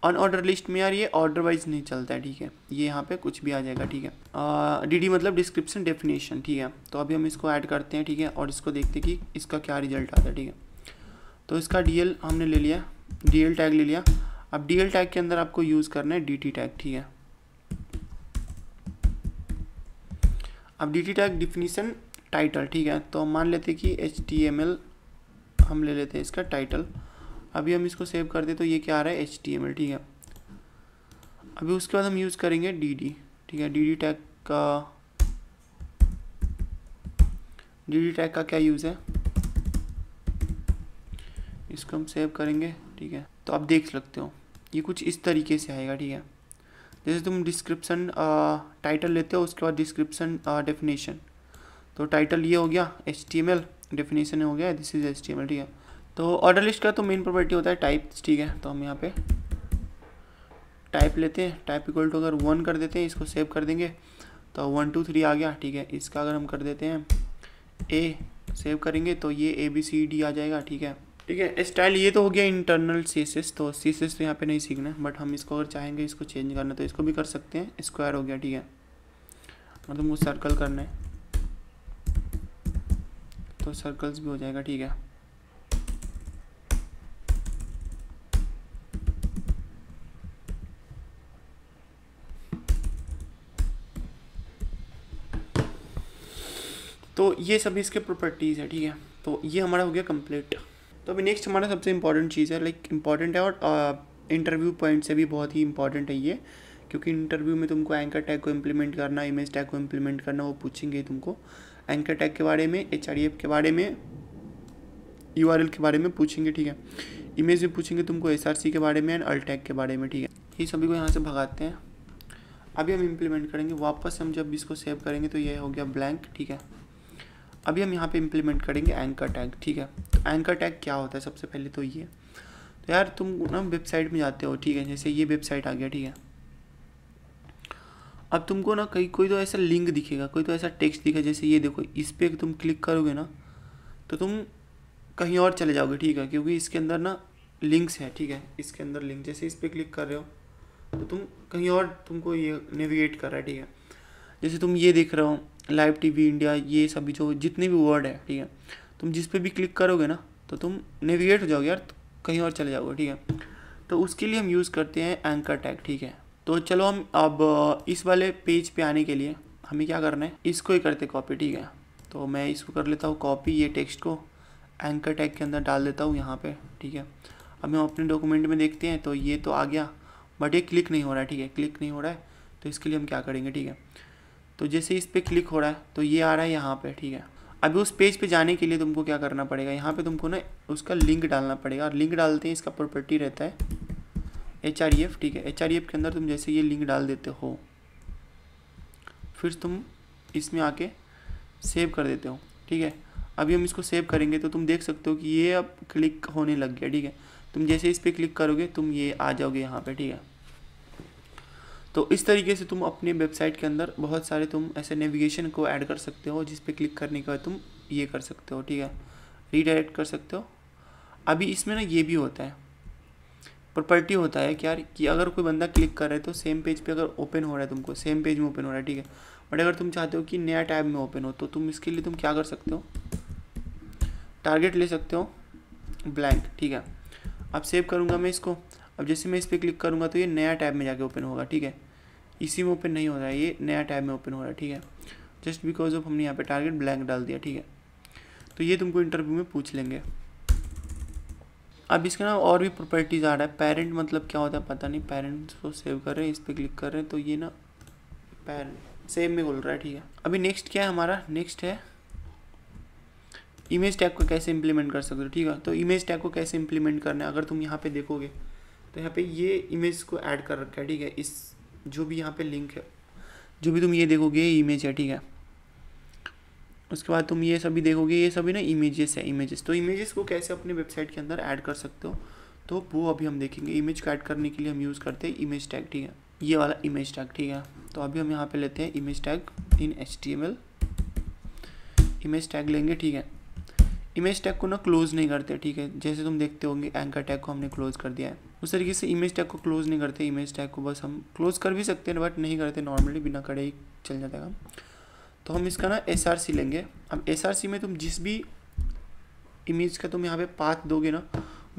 अनऑर्डर लिस्ट में यार ये ऑर्डर वाइज नहीं चलता है, ठीक है। ये यहाँ पे कुछ भी आ जाएगा, ठीक है। DD मतलब डिस्क्रिप्शन डेफिनेशन, ठीक है। तो अभी हम इसको ऐड करते हैं, ठीक है, और इसको देखते हैं कि इसका क्या रिजल्ट आता है, ठीक है। तो इसका DL हमने ले लिया, DL टैग ले लिया। अब DL टैग के अंदर आपको यूज़ करना है DT टैग, ठीक है। अब DT टैग डिफिनीशन टाइटल, ठीक है। तो हम मान लेते हैं कि HTML हम ले लेते हैं इसका टाइटल। अभी हम इसको सेव कर दे तो ये क्या आ रहा है HTML, ठीक है। अभी उसके बाद हम यूज़ करेंगे DD, ठीक है। DD टैग का क्या यूज़ है, इसको हम सेव करेंगे, ठीक है। तो आप देख सकते हो ये कुछ इस तरीके से आएगा, ठीक है। जैसे तुम डिस्क्रिप्शन टाइटल लेते हो, उसके बाद डिस्क्रिप्शन डेफिनेशन, तो टाइटल ये हो गया HTML, डेफिनेशन हो गया दिस इज HTML, ठीक है। तो ऑर्डर लिस्ट का तो मेन प्रॉपर्टी होता है टाइप, ठीक है। तो हम यहाँ पे टाइप लेते हैं, टाइप इक्वल टू अगर 1 कर देते हैं, इसको सेव कर देंगे तो 1 2 3 आ गया, ठीक है। इसका अगर हम कर देते हैं A, सेव करेंगे तो ये ABCD आ जाएगा, ठीक है, ठीक है। स्टाइल ये तो हो गया इंटरनल CSS, तो CSS तो यहाँ पे नहीं सीखना है, बट हम इसको अगर चाहेंगे इसको चेंज करना तो इसको भी कर सकते हैं। स्क्वायर हो गया, ठीक है, मतलब वो सर्कल करना है तो सर्कल्स भी हो जाएगा, ठीक है। तो ये सभी इसके प्रॉपर्टीज़ है, ठीक है। तो ये हमारा हो गया कंप्लीट। तो अभी नेक्स्ट हमारा सबसे इम्पॉर्टेंट चीज़ है, लाइक इम्पॉर्टेंट है और इंटरव्यू पॉइंट से भी बहुत ही इंपॉर्टेंट है ये, क्योंकि इंटरव्यू में तुमको एंकर टैग को इम्प्लीमेंट करना, इमेज टैग को इम्प्लीमेंट करना, वो पूछेंगे तुमको एंकर टैग के बारे में, HREF के बारे में, URL के बारे में पूछेंगे, ठीक है। इमेज में पूछेंगे तुमको SRC के बारे में एंड अल्ट टैग के बारे में, ठीक है। ये सभी को यहाँ से भगाते हैं। अभी हम इम्प्लीमेंट करेंगे, वापस हम जब इसको सेव करेंगे तो ये हो गया ब्लैंक, ठीक है। अभी हम यहाँ पे इम्प्लीमेंट करेंगे एंकर टैग, ठीक है। तो एंकर टैग क्या होता है, सबसे पहले तो ये, तो यार तुम ना वेबसाइट में जाते हो, ठीक है, जैसे ये वेबसाइट आ गया, ठीक है। अब तुमको ना कहीं कोई तो ऐसा लिंक दिखेगा, कोई तो ऐसा टेक्स्ट दिखेगा, जैसे ये देखो, इस पर तुम क्लिक करोगे ना तो तुम कहीं और चले जाओगे, ठीक है, क्योंकि इसके अंदर ना लिंक्स है, ठीक है। इसके अंदर लिंक, जैसे इस पर क्लिक कर रहे हो तो तुम कहीं और, तुमको ये नेविगेट कर रहा है, ठीक है। जैसे तुम ये देख रहे हो लाइव TV इंडिया, ये सभी जो जितने भी वर्ड है, ठीक है, तुम जिस पे भी क्लिक करोगे ना तो तुम नेविगेट हो जाओगे यार, कहीं और चले जाओगे, ठीक है। तो उसके लिए हम यूज़ करते हैं एंकर टैग, ठीक है। तो चलो हम अब इस वाले पेज पे आने के लिए हमें क्या करना है, इसको ही करते कॉपी, ठीक है। तो मैं इसको कर लेता हूँ कॉपी, ये टेक्स्ट को एंकर टैग के अंदर डाल देता हूँ यहाँ पे, ठीक है। अब हम अपने डॉक्यूमेंट में देखते हैं तो ये तो आ गया, बट ये क्लिक नहीं हो रहा है, ठीक है, क्लिक नहीं हो रहा है। तो इसके लिए हम क्या करेंगे, ठीक है। तो जैसे इस पर क्लिक हो रहा है तो ये आ रहा है यहाँ पे, ठीक है। अभी उस पेज पे जाने के लिए तुमको क्या करना पड़ेगा, यहाँ पे तुमको ना उसका लिंक डालना पड़ेगा, और लिंक डालते हैं इसका प्रॉपर्टी रहता है HREF, ठीक है। HREF के अंदर तुम जैसे ये लिंक डाल देते हो, फिर तुम इसमें आके सेव कर देते हो, ठीक है। अभी हम इसको सेव करेंगे तो तुम देख सकते हो कि ये अब क्लिक होने लग गया, ठीक है। तुम जैसे इस पर क्लिक करोगे तुम ये आ जाओगे यहाँ पे, ठीक है। तो इस तरीके से तुम अपनी वेबसाइट के अंदर बहुत सारे तुम ऐसे नेविगेशन को ऐड कर सकते हो, जिस पे क्लिक करने के बाद तुम ये कर सकते हो, ठीक है, रीडायरेक्ट कर सकते हो। अभी इसमें ना ये भी होता है, प्रॉपर्टी होता है कि यार कि अगर कोई बंदा क्लिक कर रहा है तो सेम पेज पे अगर ओपन हो रहा है, तुमको सेम पेज में ओपन हो रहा है, ठीक है। बट अगर तुम चाहते हो कि नया टैब में ओपन हो तो तुम इसके लिए तुम क्या कर सकते हो, टारगेट ले सकते हो ब्लैंक, ठीक है। अब सेव करूँगा मैं इसको। अब जैसे मैं इस पर क्लिक करूँगा तो ये नया टैब में जाके ओपन होगा, ठीक है। इसी में ओपन नहीं हो रहा है, ये नया टैब में ओपन हो रहा है, ठीक है। जस्ट बिकॉज ऑफ हमने यहाँ पे टारगेट ब्लैंक डाल दिया, ठीक है। तो ये तुमको इंटरव्यू में पूछ लेंगे। अब इसके ना और भी प्रॉपर्टीज़ आ रहा है। पेरेंट मतलब क्या होता है पता नहीं। पेरेंट्स को सेव कर रहे हैं, इस पर क्लिक कर रहे हैं तो ये ना पेरेंट सेव में बोल रहा है, ठीक है। अभी नेक्स्ट क्या है हमारा, नेक्स्ट है इमेज टैग को कैसे इंप्लीमेंट कर सकते हो, ठीक है। तो इमेज टैग को कैसे इंप्लीमेंट करना है, अगर तुम यहाँ पे देखोगे तो यहाँ पे ये इमेज को ऐड कर रखा है, ठीक है। इस जो भी यहाँ पे लिंक है, जो भी तुम ये देखोगे ये इमेज है, ठीक है। उसके बाद तुम ये सभी देखोगे, ये सभी ना इमेजेस है, इमेजेस। तो इमेजेस को कैसे अपने वेबसाइट के अंदर ऐड कर सकते हो, तो वो अभी हम देखेंगे। इमेज को ऐड करने के लिए हम यूज़ करते हैं इमेज टैग, ठीक है। ये वाला इमेज टैग, ठीक है। तो अभी हम यहाँ पे लेते हैं image tag in HTML। Image tag लेंगे, ठीक है। इमेज टैग को ना क्लोज नहीं करते, ठीक है। जैसे तुम देखते होंगे एंकर टैग को हमने क्लोज कर दिया है, उस तरीके से इमेज टैग को क्लोज नहीं करते। इमेज टैग को बस हम क्लोज कर भी सकते हैं बट नहीं करते, नॉर्मली बिना करे ही चल जाता है। तो हम इसका ना SRC लेंगे। अब SRC में तुम जिस भी इमेज का तुम यहाँ पे पाथ दोगे ना,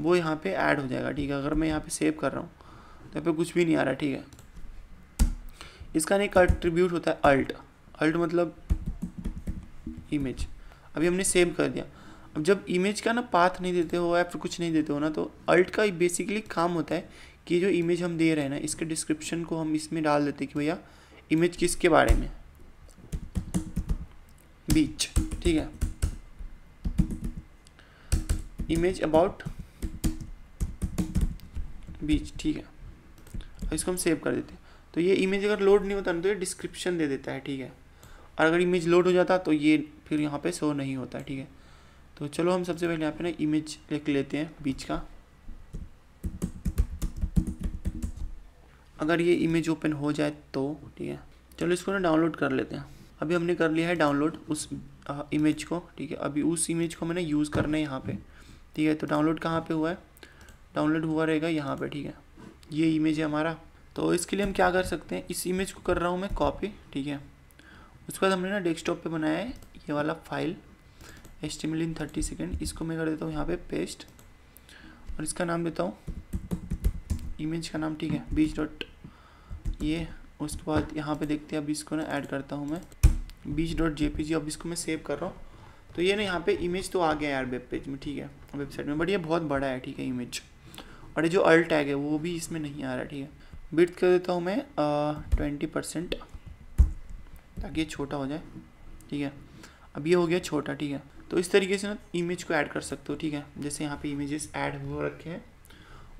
वो यहाँ पे ऐड हो जाएगा, ठीक है। अगर मैं यहाँ पे सेव कर रहा हूँ तो यहाँ पे कुछ भी नहीं आ रहा, ठीक है। इसका ना एक एट्रीब्यूट होता है अल्ट। अल्ट मतलब इमेज। अभी हमने सेव कर दिया। अब जब इमेज का ना पाथ नहीं देते हो या फिर कुछ नहीं देते हो ना, तो अल्ट का बेसिकली काम होता है कि जो इमेज हम दे रहे हैं ना, इसके डिस्क्रिप्शन को हम इसमें डाल देते हैं कि भैया इमेज किसके बारे में, बीच, ठीक है। इमेज अबाउट बीच, ठीक है। और इसको हम सेव कर देते हैं। तो ये इमेज अगर लोड नहीं होता ना तो ये डिस्क्रिप्शन दे देता है, ठीक है। और अगर इमेज लोड हो जाता तो ये फिर यहाँ पे शो नहीं होता, ठीक है। तो चलो हम सबसे पहले यहाँ पे ना इमेज लिख लेते हैं बीच का। अगर ये इमेज ओपन हो जाए तो ठीक है। चलो इसको ना डाउनलोड कर लेते हैं। अभी हमने कर लिया है डाउनलोड उस इमेज को, ठीक है। अभी उस इमेज को मैंने यूज़ करना है यहाँ पे, ठीक है। तो डाउनलोड कहाँ पे हुआ है, डाउनलोड हुआ रहेगा यहाँ पे, ठीक है। ये इमेज है हमारा। तो इसके लिए हम क्या कर सकते हैं, इस इमेज को कर रहा हूँ मैं कॉपी, ठीक है। उसके बाद हमने ना डेस्कटॉप पे बनाया है ये वाला फाइल HTML in 30 सेकेंड। इसको मैं कर देता हूँ यहाँ पे पेस्ट और इसका नाम देता हूँ इमेज का नाम, ठीक है, बीच डॉट ये। उसके बाद यहाँ पे देखते हैं, अब इसको ना ऐड करता हूँ मैं बीच डॉट JPG। अब इसको मैं सेव कर रहा हूँ तो ये ना यहाँ पे इमेज तो आ गया यार वेब पेज में, ठीक है, वेबसाइट में। बट ये बहुत बड़ा है, ठीक है, इमेज। और ये जो अल्ट टैग है वो भी इसमें नहीं आ रहा, ठीक है। विड्थ कर देता हूँ मैं 20% ताकि ये छोटा हो जाए, ठीक है। अब ये हो गया छोटा, ठीक है। तो इस तरीके से ना इमेज को ऐड कर सकते हो, ठीक है। जैसे यहाँ पे इमेजेस ऐड हो रखे हैं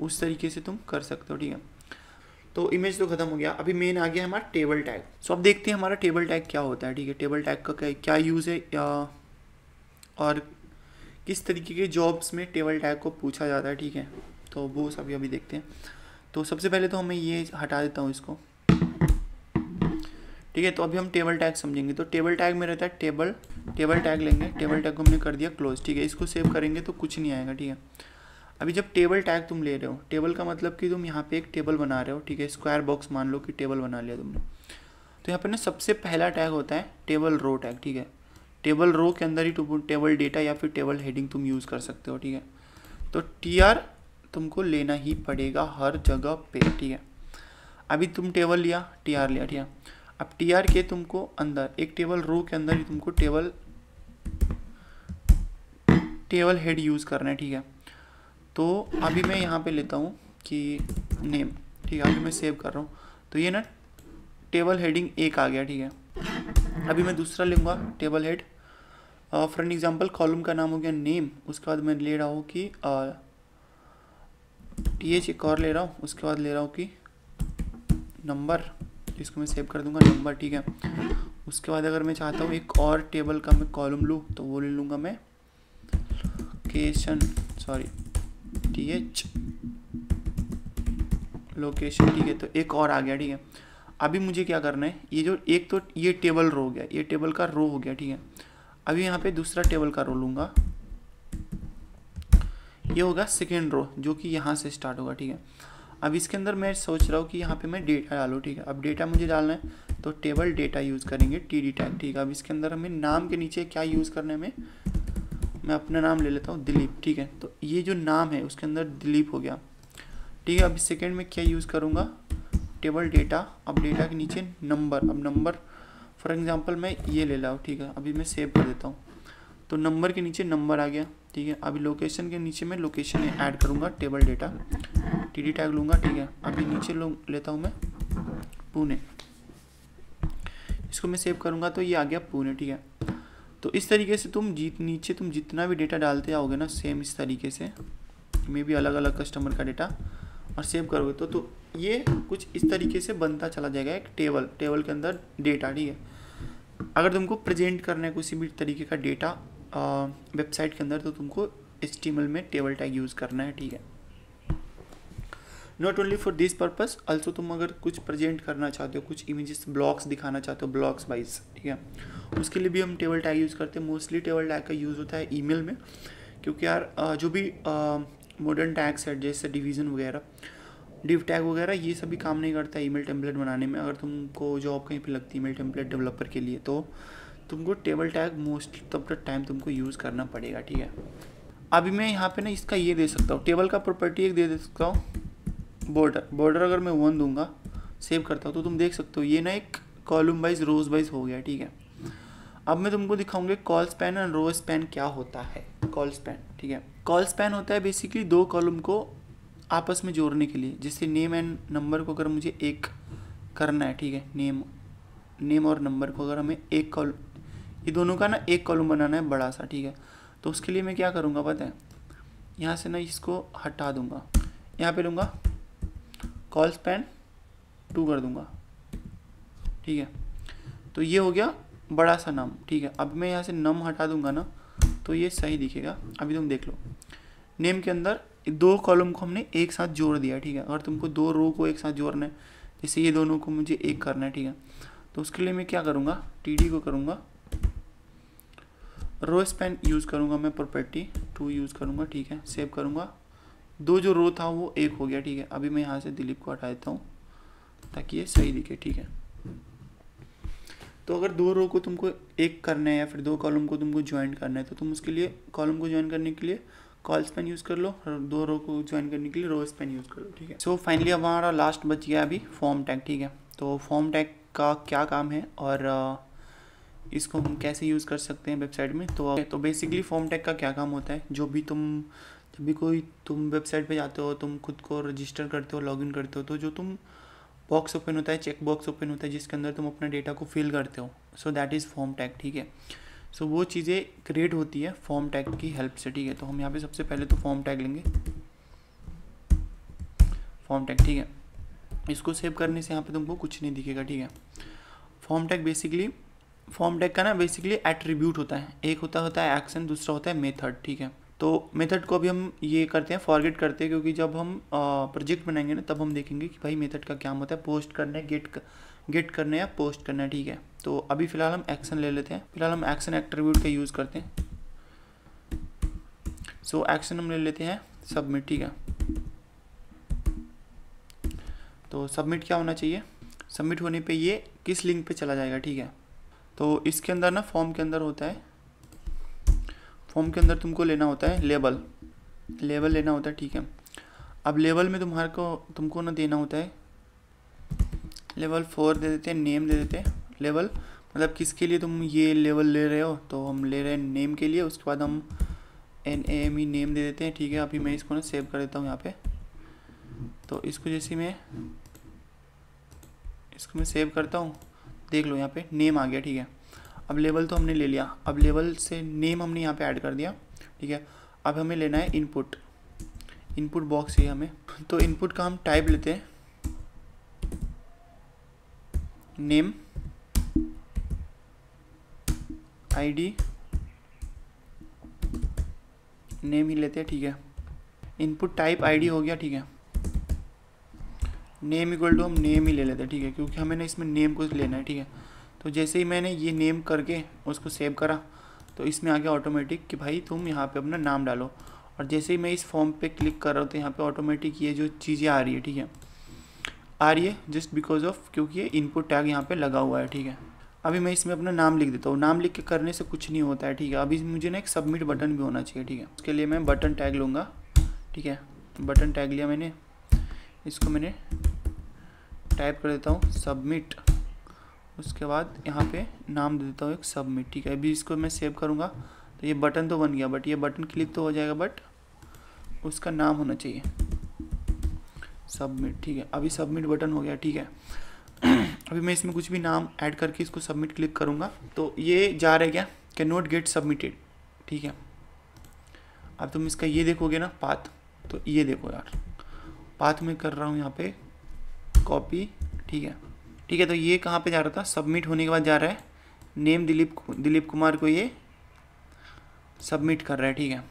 उस तरीके से तुम कर सकते हो, ठीक है। तो इमेज तो खत्म हो गया। अभी मेन आ गया हमारा टेबल टैग। सो अब देखते हैं हमारा टेबल टैग क्या होता है, ठीक है। टेबल टैग का क्या यूज़ है और किस तरीके के जॉब्स में टेबल टैग को पूछा जाता है, ठीक है। तो वो सभी अभी देखते हैं। तो सबसे पहले तो मैं ये हटा देता हूँ इसको, ठीक है। तो अभी हम टेबल टैग समझेंगे। तो टेबल टैग में रहता है टेबल टैग लेंगे। टेबल टैग को हमने कर दिया क्लोज, ठीक है। इसको सेव करेंगे तो कुछ नहीं आएगा, ठीक है। अभी जब टेबल टैग तुम ले रहे हो, टेबल का मतलब कि तुम यहाँ पे एक टेबल बना रहे हो, ठीक है। स्क्वायर बॉक्स मान लो कि टेबल बना लिया तुमने। तो यहाँ पर ना सबसे पहला टैग होता है टेबल रो टैग, ठीक है। टेबल रो के अंदर ही टेबल डेटा या फिर टेबल हेडिंग तुम यूज़ कर सकते हो, ठीक है। तो TR तुमको लेना ही पड़ेगा हर जगह पे, ठीक है। अभी तुम टेबल लिया, TR लिया, ठीक है। अब TR के तुमको अंदर एक टेबल रो के अंदर ही तुमको टेबल हेड यूज़ करना है, ठीक है। तो अभी मैं यहाँ पे लेता हूँ कि नेम, ठीक है। अभी मैं सेव कर रहा हूँ तो ये ना टेबल हेडिंग 1 आ गया, ठीक है। अभी मैं दूसरा लूँगा table head. For an example column का नाम हो गया नेम। उसके बाद मैं ले रहा हूँ कि TH एक और ले रहा हूँ। उसके बाद ले रहा हूँ कि नंबर, इसको मैं सेव कर दूंगा नंबर, ठीक है। उसके बाद अगर मैं चाहता हूँ एक और टेबल का मैं कॉलम लूँ तो वो ले लूँगा मैं TH लोकेशन, ठीक है। तो एक और आ गया, ठीक है। अभी मुझे क्या करना है, ये जो एक तो ये टेबल रो हो गया, ये टेबल का रो हो गया, ठीक है। अभी यहाँ पे दूसरा टेबल का रो लूँगा, ये होगा सेकेंड रो जो कि यहाँ से स्टार्ट होगा, ठीक है। अब इसके अंदर मैं सोच रहा हूँ कि यहाँ पे मैं डेटा डालूँ, ठीक है। अब डेटा मुझे डालना है तो टेबल डेटा यूज़ करेंगे TD टैग, ठीक है। अब इसके अंदर हमें नाम के नीचे क्या यूज़ करना है, हमें मैं अपना नाम ले लेता हूँ दिलीप, ठीक है। तो ये जो नाम है उसके अंदर दिलीप हो गया, ठीक है। अब सेकंड में क्या यूज़ करूँगा, टेबल डेटा। अब डेटा के नीचे नंबर, अब नंबर फॉर एग्जांपल मैं ये ले लाऊँ, ठीक है। अभी मैं सेव कर देता हूँ, तो नंबर के नीचे नंबर आ गया, ठीक है। अभी लोकेशन के नीचे मैं लोकेशन ऐड करूँगा, टेबल डेटा टीडी टैग लूँगा, ठीक है। अभी नीचे लेता हूँ मैं पुणे, इसको मैं सेव करूँगा तो ये आ गया पुणे, ठीक है। तो इस तरीके से तुम नीचे तुम जितना भी डेटा डालते आओगे ना, सेम इस तरीके से मे भी अलग अलग कस्टमर का डेटा और सेव करोगे तो ये कुछ इस तरीके से बनता चला जाएगा एक टेबल के अंदर डेटा, ठीक है। अगर तुमको प्रेजेंट करना है किसी भी तरीके का डेटा वेबसाइट के अंदर तो तुमको HTML में टेबल टैग यूज़ करना है, ठीक है। Not only for this purpose, also तुम अगर कुछ प्रेजेंट करना चाहते हो, कुछ इमेजेस ब्लॉक्स दिखाना चाहते हो ब्लॉक्स वाइज, ठीक है, उसके लिए भी हम टेबल टैग यूज़ करते हैं। मोस्टली टेबल टैग का यूज़ होता है ईमेल में, क्योंकि यार जो भी मॉडर्न टैग्स है जैसे डिवीज़न वगैरह, डिव टैग वगैरह, ये सभी काम नहीं करता है ईमेल टेम्पलेट बनाने में। अगर तुमको जॉब कहीं पे लगती है ईमेल टेम्पलेट डेवलपर के लिए, तो तुमको टेबल टैग मोस्ट तब तक टाइम तुमको यूज़ करना पड़ेगा, ठीक है। अभी मैं यहाँ पे ना इसका ये दे सकता हूँ, टेबल का प्रॉपर्टी एक दे सकता हूँ, बॉर्डर अगर मैं 1 दूंगा, सेव करता हूँ, तो तुम देख सकते हो ये ना एक कॉलम वाइज रोज वाइज हो गया, ठीक है। अब मैं तुमको दिखाऊंगा कॉल स्पैन और रो स्पैन क्या होता है। कॉल स्पैन, ठीक है, कॉल स्पैन होता है बेसिकली 2 कॉलम को आपस में जोड़ने के लिए। जैसे नेम एंड नंबर को अगर मुझे एक करना है, ठीक है, नेम और नंबर को अगर हमें एक कॉल, ये दोनों का ना एक कॉलम बनाना है बड़ा सा, ठीक है। तो उसके लिए मैं क्या करूँगा पता है, यहाँ से ना इसको हटा दूँगा, यहाँ पे लूँगा कॉल स्पैन 2 कर दूँगा, ठीक है। तो ये हो गया बड़ा सा नाम, ठीक है। अब मैं यहाँ से नम हटा दूँगा ना, तो ये सही दिखेगा। अभी तुम देख लो, नेम के अंदर 2 कॉलम को हमने एक साथ जोड़ दिया, ठीक है। अगर तुमको 2 रो को एक साथ जोड़ना है, जैसे ये दोनों को मुझे एक करना है, ठीक है, तो उसके लिए मैं क्या करूँगा, TD को करूँगा, रो स्पैन यूज़ करूँगा, मैं प्रॉपर्टी 2 यूज़ करूँगा, ठीक है। सेव करूँगा, 2 जो रो था वो 1 हो गया, ठीक है। अभी मैं यहाँ से दिलीप को हटा देता हूँ ताकि ये सही दिखे, ठीक है। तो अगर 2 रो को तुमको एक करना है या फिर 2 कॉलम को तुमको ज्वाइन करना है, तो तुम उसके लिए कॉलम को ज्वाइन करने के लिए कॉल स्पैन यूज़ कर लो और 2 रो को ज्वाइन करने के लिए रो स्पैन यूज़ कर लो, ठीक है। सो फाइनली अब हमारा लास्ट बच गया अभी फॉर्म टैग, ठीक है। तो फॉर्म टैग का क्या काम है और इसको हम कैसे यूज़ कर सकते हैं वेबसाइट में। तो बेसिकली फॉर्म टैग का क्या काम होता है, जब भी तुम वेबसाइट पे जाते हो, तुम खुद को रजिस्टर करते हो, लॉगिन करते हो, तो जो तुम बॉक्स ओपन होता है, चेक बॉक्स ओपन होता है जिसके अंदर तुम अपना डेटा को फिल करते हो, so that is form tag, ठीक है। सो वो चीज़ें क्रिएट होती है फॉर्म टैग की हेल्प से, ठीक है। तो हम यहाँ पे सबसे पहले तो फॉर्म टैग लेंगे, फॉर्म टैग, ठीक है। इसको सेव करने से यहाँ पे तुमको कुछ नहीं दिखेगा, ठीक है। फॉर्म टैग का ना बेसिकली एट्रीब्यूट होता है, एक होता है एक्शन, दूसरा होता है मेथड, ठीक है। तो मेथड को भी हम ये करते हैं फॉरगेट करते हैं, क्योंकि जब हम प्रोजेक्ट बनाएंगे ना तब हम देखेंगे कि भाई मेथड का क्या होता है, पोस्ट करना है, गेट करना है या पोस्ट करना है, ठीक है। तो अभी फ़िलहाल हम एक्शन ले लेते हैं, फिलहाल हम एक्शन एट्रीब्यूट का यूज़ करते हैं। सो एक्शन हम ले लेते हैं सबमिट, ठीक है। तो सबमिट क्या होना चाहिए, सबमिट होने पे ये किस लिंक पे चला जाएगा, ठीक है। तो इसके अंदर ना फॉर्म के अंदर होता है, फॉर्म के अंदर तुमको लेना होता है लेबल लेना होता है, ठीक है। अब लेबल में तुमको ना देना होता है लेवल 4 दे देते हैं, नेम दे देते हैं। लेवल मतलब किसके लिए तुम ये लेवल ले रहे हो, तो हम ले रहे हैं नेम के लिए, उसके बाद हम NAME नेम दे देते हैं, ठीक है। अभी मैं इसको ना सेव कर देता हूँ यहाँ पे। तो इसको जैसे मैं सेव करता हूँ, देख लो यहाँ पे नेम आ गया, ठीक है। अब लेवल तो हमने ले लिया, अब लेवल से नेम हमने यहाँ पे ऐड कर दिया, ठीक है। अब हमें लेना है इनपुट बॉक्स है हमें, तो इनपुट का हम टाइप लेते हैं नेम ID, नेम ही लेते हैं, ठीक है। इनपुट टाइप ID हो गया, ठीक है। नेम इक्वल टू हम नेम ही ले लेते हैं, ठीक है, क्योंकि हमें ना इसमें नेम को लेना है, ठीक है। तो जैसे ही मैंने ये नेम करके उसको सेव करा, तो इसमें आ गया ऑटोमेटिक कि भाई तुम यहाँ पे अपना नाम डालो। और जैसे ही मैं इस फॉर्म पे क्लिक कर रहा हूँ तो यहाँ पे ऑटोमेटिक ये जो चीज़ें आ रही है, ठीक है, आ रही है जस्ट बिकॉज ऑफ क्योंकि ये इनपुट टैग यहाँ पे लगा हुआ है, ठीक है। अभी मैं इसमें अपना नाम लिख देता हूँ। नाम लिख के करने से कुछ नहीं होता है, ठीक है। अभी मुझे ना एक सबमिट बटन भी होना चाहिए, ठीक है। उसके लिए मैं बटन टैग लूँगा, ठीक है। बटन टैग लिया मैंने, इसको मैंने टाइप कर देता हूँ सबमिट। उसके बाद यहाँ पे नाम दे देता हूँ एक सबमिट, ठीक है। अभी इसको मैं सेव करूँगा तो ये बटन तो बन गया, बट ये बटन क्लिक तो हो जाएगा, बट उसका नाम होना चाहिए सबमिट, ठीक है। अभी सबमिट बटन हो गया, ठीक है। अभी मैं इसमें कुछ भी नाम ऐड करके इसको सबमिट क्लिक करूँगा तो ये जा रहा है क्या, कैन नॉट गेट सबमिटेड, ठीक है। अब तुम इसका ये देखोगे ना पाथ, तो ये देखो यार, पाथ में कर रहा हूँ यहाँ पे कॉपी, ठीक है, ठीक है। तो ये कहाँ पे जा रहा था, सबमिट होने के बाद जा रहा है नेम दिलीप कुमार को ये सबमिट कर रहा है, ठीक है।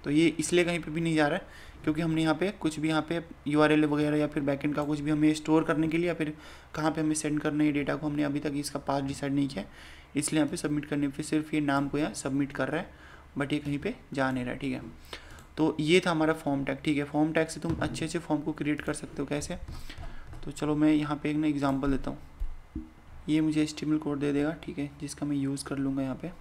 तो ये इसलिए कहीं पे भी नहीं जा रहा है क्योंकि हमने यहाँ पे कुछ भी यहाँ पे URL वगैरह या फिर बैकएंड का कुछ भी हमें स्टोर करने के लिए या फिर कहाँ पे हमें सेंड करना है डेटा को, हमने अभी तक इसका पाथ डिसाइड नहीं किया, इसलिए यहाँ पे सबमिट करने पे सिर्फ ये नाम को यहाँ सबमिट कर रहा है, बट ये कहीं पे जा नहीं रहा है, ठीक है। तो ये था हमारा फॉर्म टैग, ठीक है। फॉर्म टैग से तुम अच्छे अच्छे फॉर्म को क्रिएट कर सकते हो, कैसे, तो चलो मैं यहाँ पे एक ना एग्जांपल देता हूँ। ये मुझे HTML कोड दे देगा, ठीक है, जिसका मैं यूज़ कर लूँगा यहाँ पे।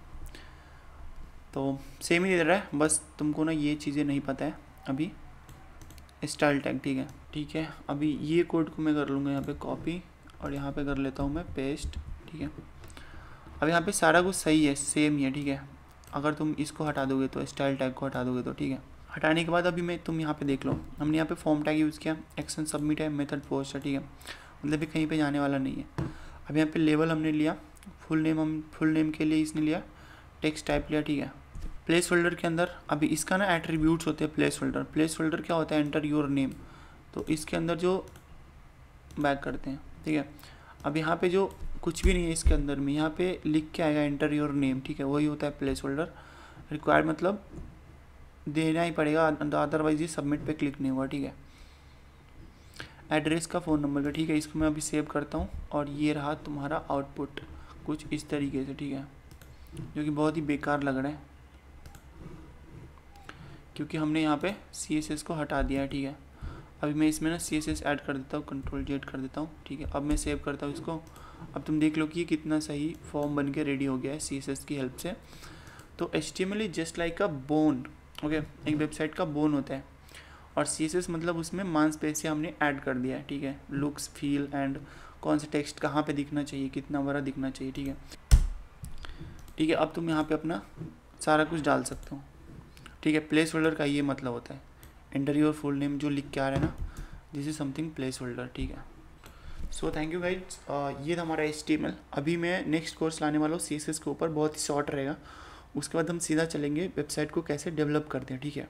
तो सेम ही दे रहा है, बस तुमको ना ये चीज़ें नहीं पता है अभी। स्टाइल टैग, ठीक है, ठीक है। अभी ये कोड को मैं कर लूँगा यहाँ पे कॉपी और यहाँ पे कर लेता हूँ मैं पेस्ट, ठीक है। अब यहाँ पे सारा कुछ सही है, सेम ही है, ठीक है। अगर तुम इसको हटा दोगे तो स्टाइल टैग को हटा दोगे तो, ठीक है। हटाने के बाद अभी तुम यहाँ पे देख लो, हमने यहाँ पे फॉर्म टैग यूज़ किया, एक्शन सबमिट है, मेथड पोस्ट है, ठीक है, मतलब ये कहीं पे जाने वाला नहीं है। अब यहाँ पे लेवल हमने लिया, फुल नेम के लिए इसने लिया, टेक्स्ट टाइप लिया, ठीक है। प्लेस होल्डर के अंदर अभी इसका ना एट्रीब्यूट्स होते हैं। प्लेस होल्डर क्या होता है, एंटर योर नेम, तो इसके अंदर जो बैक करते हैं, ठीक है। अब यहाँ पे जो कुछ भी नहीं है इसके अंदर में, यहाँ पे लिख के आएगा एंटर योर नेम, ठीक है, वही होता है प्लेस होल्डर। रिक्वायर्ड मतलब देना ही पड़ेगा, अदरवाइज ये सबमिट पे क्लिक नहीं हुआ, ठीक है। एड्रेस का, फ़ोन नंबर का, ठीक है। इसको मैं अभी सेव करता हूँ और ये रहा तुम्हारा आउटपुट कुछ इस तरीके से, ठीक है, जो कि बहुत ही बेकार लग रहा है क्योंकि हमने यहाँ पे CSS को हटा दिया है, ठीक है। अभी मैं इसमें ना CSS ऐड कर देता हूँ, Ctrl+Z कर देता हूँ, ठीक है। अब मैं सेव करता हूँ इसको। अब तुम देख लो कि ये कितना सही फॉर्म बन के रेडी हो गया है CSS की हेल्प से। तो HTML is just like a bone, okay, एक वेबसाइट का बोन होता है, और CSS मतलब उसमें मांसपेशियाँ हमने ऐड कर दिया है, ठीक है। लुक्स, फील एंड कौन सा टेक्स्ट कहाँ पे दिखना चाहिए, कितना बड़ा दिखना चाहिए, ठीक है, ठीक है। अब तुम यहाँ पे अपना सारा कुछ डाल सकते हो, ठीक है। प्लेस होल्डर का ये मतलब होता है एंटर योर फुल नेम, जो लिख के आ रहा है ना, this is something place holder, ठीक है। सो थैंक यू गाइज, ये था हमारा HTML। अभी मैं नेक्स्ट कोर्स लाने वाला हूँ CSS के ऊपर, बहुत ही शॉर्ट रहेगा। उसके बाद हम सीधा चलेंगे वेबसाइट को कैसे डेवलप करते हैं, ठीक है,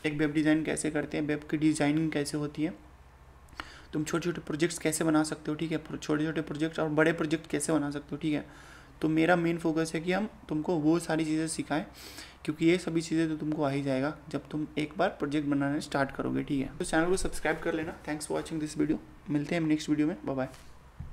एक वेब डिज़ाइन कैसे करते हैं, वेब की डिज़ाइनिंग कैसे होती है, तुम छोटे छोटे प्रोजेक्ट्स कैसे बना सकते हो, ठीक है, छोटे छोटे प्रोजेक्ट और बड़े प्रोजेक्ट कैसे बना सकते हो, ठीक है। तो मेरा मेन फोकस है कि हम तुमको वो सारी चीज़ें सिखाएं, क्योंकि ये सभी चीज़ें तो तुमको आ ही जाएगा जब तुम एक बार प्रोजेक्ट बनाना स्टार्ट करोगे, ठीक है। तो चैनल को सब्सक्राइब कर लेना। Thanks for watching this video, मिलते हैं नेक्स्ट वीडियो में, बाय बाय।